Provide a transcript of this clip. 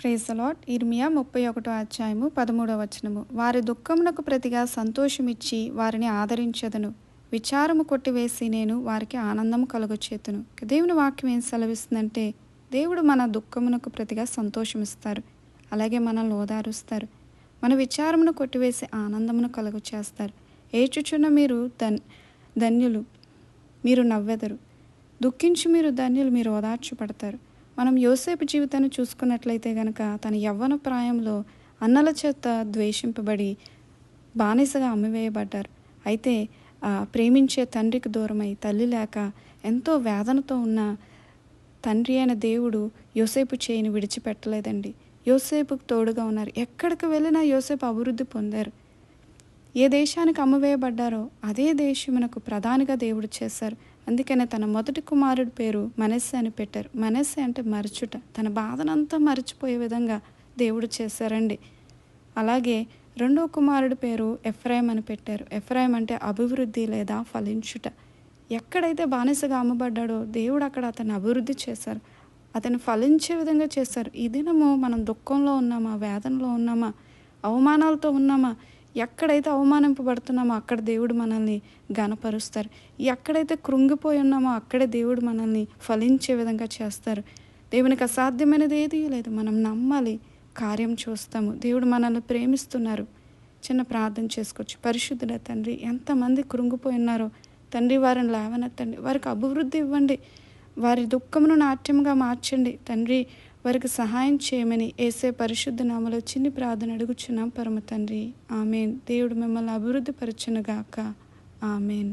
Praise the lord. ఇర్మియా 31 అధ్యాయము 13 వచనము. వారి దుఃఖమునకు ప్రతిగా సంతోషమిచ్చి వారిని ఆదరించెదను. విచారము కొట్టివేసి నేను వారికి ఆనందము కలుగచేతును. దేవుని వాక్యం ఏం సెలవిస్తుందంటే, దేవుడు మన దుఃఖమునకు ప్రతిగా సంతోషమిస్తారు, అలాగే మనల్ని ఓదారుస్తారు. మన విచారమును కొట్టివేసి ఆనందమును కలుగు చేస్తారు. ఏడ్చుచున్న మీరు ధన్యులు, మీరు నవ్వెదరు. దుఃఖించి మీరు ధన్యులు, మీరు ఓదార్చబడతారు. మనం యోసేపు జీవితాన్ని చూసుకున్నట్లయితే గనక తన యవ్వన ప్రాయంలో అన్నల చేత ద్వేషింపబడి బానిసగా అమ్మివేయబడ్డారు. అయితే ప్రేమించే తండ్రికి దూరమై తల్లి లేక ఎంతో వేదనతో ఉన్న తండ్రి అయిన దేవుడు యోసేపు చేయిని విడిచిపెట్టలేదండి. యోసేపుకు తోడుగా ఉన్నారు. ఎక్కడికి వెళ్ళినా యోసేపు అభివృద్ధి పొందారు. ఏ దేశానికి అమ్మవేయబడ్డారో అదే దేశమునకు ప్రధానిగా దేవుడు చేశారు. అందుకనే తన మొదటి కుమారుడి పేరు మనస్సే అని పెట్టారు. మనస్సే అంటే మరచుట, తన బాధనంతా మర్చిపోయే విధంగా దేవుడు చేశారండి. అలాగే రెండో కుమారుడి పేరు ఎఫ్రాయిం అని పెట్టారు. ఎఫ్రాయిం అంటే అభివృద్ధి లేదా ఫలించుట. ఎక్కడైతే బానిసగా అమ్మబడ్డాడో దేవుడు అక్కడ అతన్ని అభివృద్ధి చేశారు, అతన్ని ఫలించే విధంగా చేశారు. ఈ దినము మనం దుఃఖంలో ఉన్నామా, వేదనలో ఉన్నామా, అవమానాలతో ఉన్నామా, ఎక్కడైతే అవమానింపబడుతున్నామో అక్కడ దేవుడు మనల్ని ఘనపరుస్తారు. ఎక్కడైతే కృంగిపోయి ఉన్నామో అక్కడే దేవుడు మనల్ని ఫలించే విధంగా చేస్తారు. దేవునికి అసాధ్యమైనది ఏదీ లేదు. మనం నమ్మాలి, కార్యం చూస్తాము. దేవుడు మనల్ని ప్రేమిస్తున్నారు. చిన్న ప్రార్థన చేసుకోవచ్చు. పరిశుద్ధుడ తండ్రి, ఎంతమంది కృంగిపోయి ఉన్నారో తండ్రి, వారిని లేవనెత్తండి, వారికి అభివృద్ధి ఇవ్వండి, వారి దుఃఖమును నాట్యంగా మార్చండి తండ్రి. వారికి సహాయం చేయమని యేసే పరిశుద్ధ నామములో చిన్ని ప్రార్థన అడుగుచున్నాం పరమ తండ్రి. ఆమెన్. దేవుడు మిమ్మల్ని అభివృద్ధి పరచునుగాక. ఆమెన్.